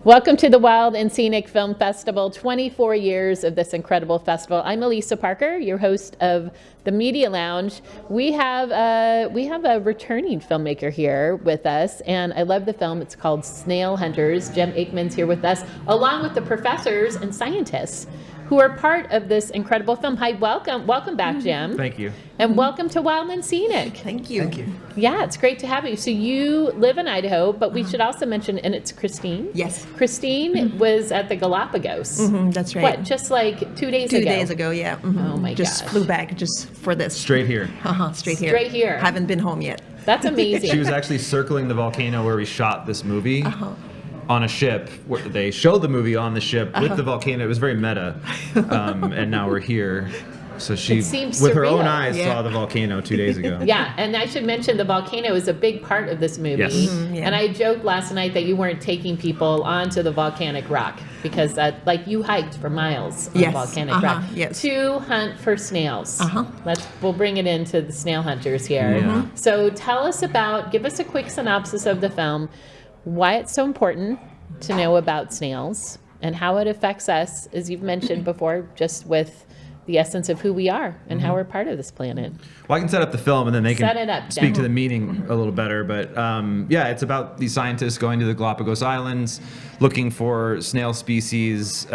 Welcome to the Wild and Scenic Film Festival, 24 years of this incredible festival. I'm Elisa Parker, your host of the Media Lounge. We have a returning filmmaker here with us, and I love the film. It's called Snail Hunters. Jim Aikman's here with us, along with the professors and scientists who are part of this incredible film. Hi, welcome back, Jim. Thank you. And welcome to Wild and Scenic. Thank you. Thank you. Yeah, it's great to have you. So you live in Idaho, but we should also mention, and it's Christine. Yes. Christine was at the Galapagos. That's right. What, just like 2 days ago? 2 days ago, yeah. Oh my Just gosh. flew back just for this. Straight here. Straight here. Straight here. Haven't been home yet. That's amazing. She was actually circling the volcano where we shot this movie on a ship. Where they showed the movie on the ship with the volcano. It was very meta. And now we're here. So she, It seems with her own surreal. eyes, saw the volcano 2 days ago. Yeah, and I should mention the volcano is a big part of this movie. Yes. Yeah. And I joked last night that you weren't taking people onto the volcanic rock because like you hiked for miles on Yes. volcanic rock Yes. to hunt for snails. We'll bring it into the snail hunters here. Yeah. So give us a quick synopsis of the film, why it's so important to know about snails and how it affects us, as you've mentioned before, just with the essence of who we are and how we're part of this planet. Well, I can set up the film and then they Set it can up, speak Jen. to the meeting a little better. But yeah, it's about these scientists going to the Galapagos Islands looking for snail species.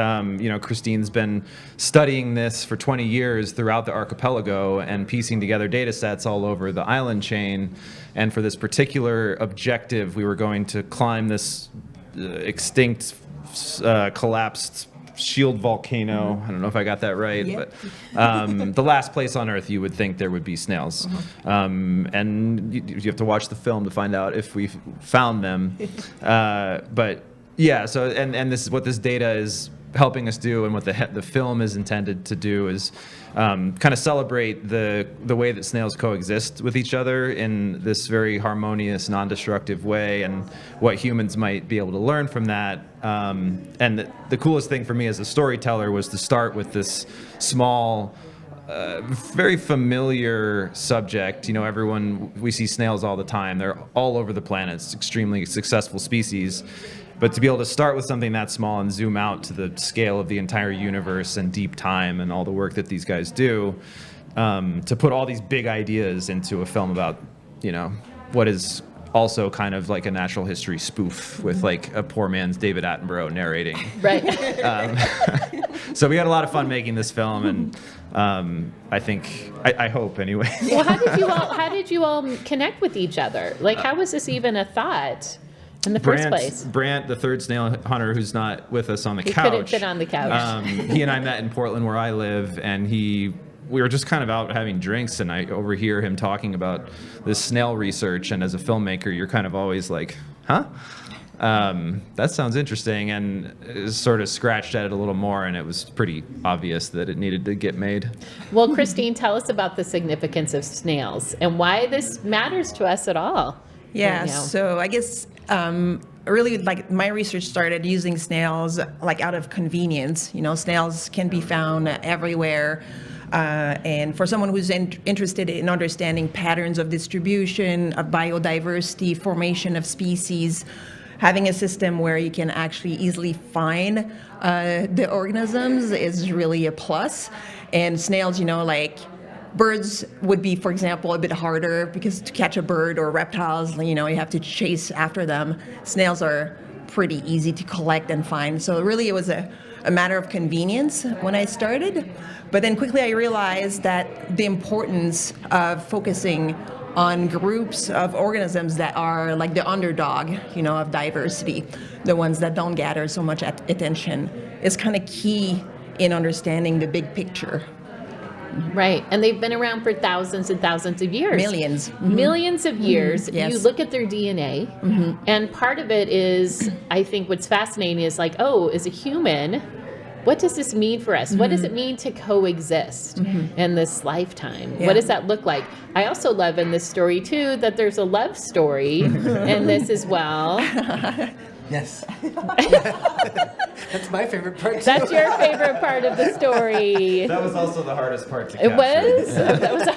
Christine's been studying this for 20 years throughout the archipelago and piecing together data sets all over the island chain. And for this particular objective, we were going to climb this extinct, collapsed shield volcano. I don't know if I got that right, but the last place on Earth you would think there would be snails. And you have to watch the film to find out if we found them. But yeah, so and this is what this data is helping us do, and what the film is intended to do is kind of celebrate the way that snails coexist with each other in this very harmonious, non-destructive way, and what humans might be able to learn from that. And the coolest thing for me as a storyteller was to start with this small, very familiar subject. We see snails all the time. They're all over the planet. It's extremely successful species. But to be able to start with something that small and zoom out to the scale of the entire universe and deep time and all the work that these guys do, to put all these big ideas into a film about, what is also kind of like a natural history spoof with like a poor man's David Attenborough narrating. Right. So we had a lot of fun making this film, and I hope anyway. Well, how did you all connect with each other? Like, how was this even a thought in the first place? Brant, the third snail hunter who's not with us on the couch. He couldn't fit on the couch. He and I met in Portland where I live, and we were just kind of out having drinks, and I overhear him talking about this snail research, and as a filmmaker, you're kind of always like, huh? That sounds interesting, and sort of scratched at it a little more, and it was pretty obvious that it needed to get made. Well, Christine, tell us about the significance of snails and why this matters to us at all. Yeah, right now. so I guess really like my research started using snails like out of convenience. Snails can be found everywhere. And for someone who's interested in understanding patterns of distribution, of biodiversity, formation of species, having a system where you can actually easily find the organisms is really a plus. And snails, birds would be, for example, a bit harder because to catch a bird or reptiles, you have to chase after them. Snails are pretty easy to collect and find. So really it was a matter of convenience when I started. But then quickly I realized that the importance of focusing on groups of organisms that are like the underdog, of diversity, the ones that don't gather so much attention, is kind of key in understanding the big picture. Right. And they've been around for thousands and thousands of years. Millions. Millions of years. Yes. You look at their DNA, and part of it is, I think what's fascinating is like, as a human, what does this mean for us? What does it mean to coexist in this lifetime? Yeah. What does that look like? I also love in this story, too, that there's a love story in this as well. Yes. That's my favorite part, too. That's your favorite part of the story. That was also the hardest part to It capture. was? That was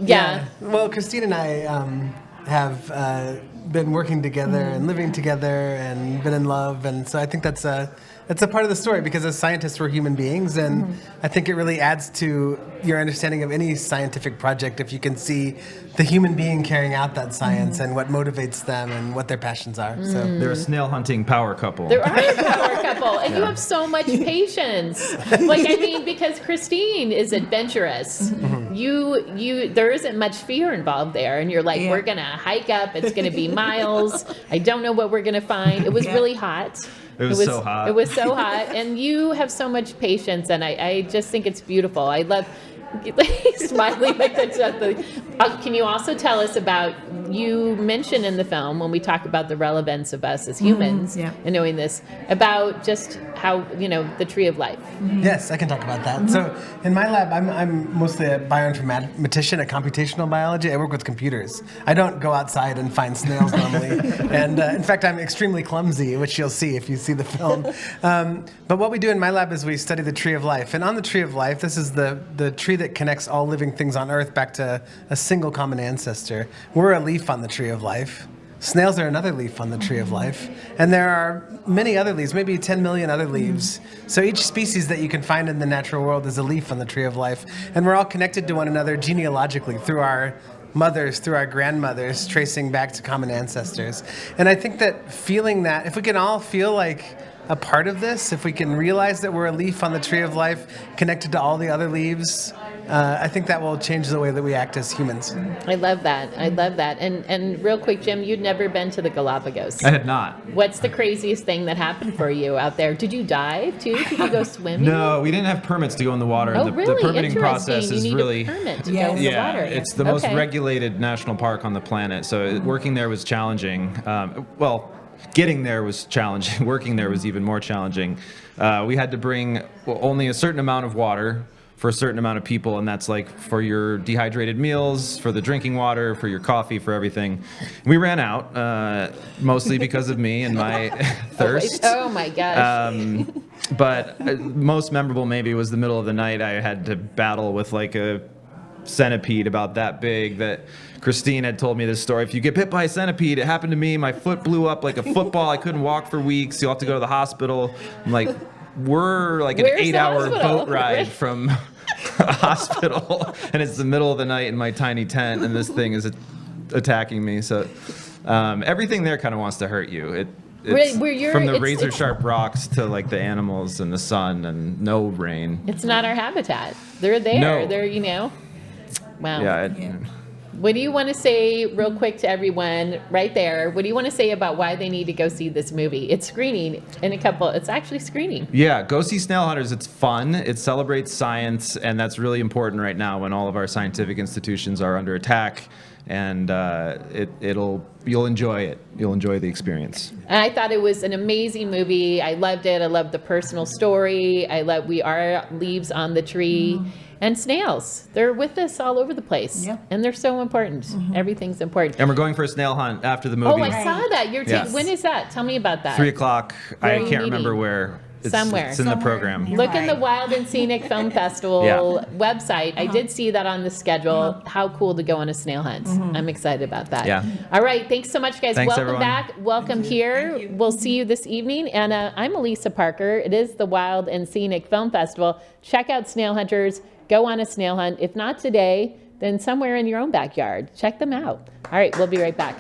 Yeah. Well, Christine and I have been working together and living together and been in love, and so I think that's a part of the story, because as scientists we're human beings, and I think it really adds to your understanding of any scientific project if you can see the human being carrying out that science and what motivates them and what their passions are. So They're a snail hunting power couple. There are a power couple, and you have so much patience. Like, I mean, because Christine is adventurous. There isn't much fear involved there, and you're like, we're gonna hike up. It's gonna be miles. I don't know what we're gonna find. It was really hot. It was so hot. It was so hot, and you have so much patience, and I just think it's beautiful. I love smiling like that. Can you also tell us about, you mentioned in the film, when we talk about the relevance of us as humans and knowing this, about just how, the tree of life. Yes, I can talk about that. So in my lab, I'm mostly a bioinformatician, a computational biology. I work with computers. I don't go outside and find snails normally. And in fact, I'm extremely clumsy, which you'll see if you see the film. But what we do in my lab is we study the tree of life. And on the tree of life, this is the tree that connects all living things on Earth back to a single common ancestor. We're a leaf on the tree of life. Snails are another leaf on the tree of life. And there are many other leaves, maybe 10 million other leaves. So each species that you can find in the natural world is a leaf on the tree of life. And we're all connected to one another genealogically through our mothers, through our grandmothers, tracing back to common ancestors. And I think that feeling that, if we can all feel like a part of this, if we can realize that we're a leaf on the tree of life connected to all the other leaves, I think that will change the way that we act as humans. I love that. I love that. And real quick, Jim, you'd never been to the Galapagos. I had not. What's the craziest thing that happened for you out there? Did you dive too? Did you go swimming? No, we didn't have permits to go in the water. Oh, and really? The permitting Interesting. process You is need really a permit to go in the water. it's the most regulated national park on the planet. So working there was challenging. Getting there was challenging. Working there was even more challenging. We had to bring only a certain amount of water for a certain amount of people, and that's like for your dehydrated meals, for the drinking water, for your coffee, for everything. We ran out, mostly because of me and my thirst. Oh my gosh. But most memorable maybe was the middle of the night. I had to battle with like a centipede about that big that Christine had told me this story. If you get bit by a centipede, it happened to me. My foot blew up like a football. I couldn't walk for weeks. You'll have to go to the hospital. I'm like, we're like an 8-hour boat ride from a hospital, and it's the middle of the night in my tiny tent, and this thing is attacking me. So everything there kind of wants to hurt you. It's from the razor sharp rocks to like the animals and the sun and no rain. It's not our habitat. They're there. No. They're, wow. Yeah. What do you want to say real quick to everyone right there? What do you want to say about why they need to go see this movie? It's screening in it's actually screening. Yeah, go see Snail Hunters. It's fun. It celebrates science, and that's really important right now when all of our scientific institutions are under attack. And you'll enjoy it. You'll enjoy the experience. I thought it was an amazing movie. I loved it. I loved the personal story. We are leaves on the tree. And snails. They're with us all over the place. Yeah. And they're so important. Everything's important. And we're going for a snail hunt after the movie. Oh, I saw that. When is that? Tell me about that. 3:00. I can't remember where. Somewhere. It's in the program. Look in the Wild and Scenic Film Festival website. I did see that on the schedule. How cool to go on a snail hunt. I'm excited about that. Yeah. All right. Thanks so much, guys. Thanks, Welcome everyone. back. Welcome here. We'll see you this evening. And I'm Elisa Parker. It is the Wild and Scenic Film Festival. Check out Snail Hunters. Go on a snail hunt. If not today, then somewhere in your own backyard. Check them out. All right. We'll be right back.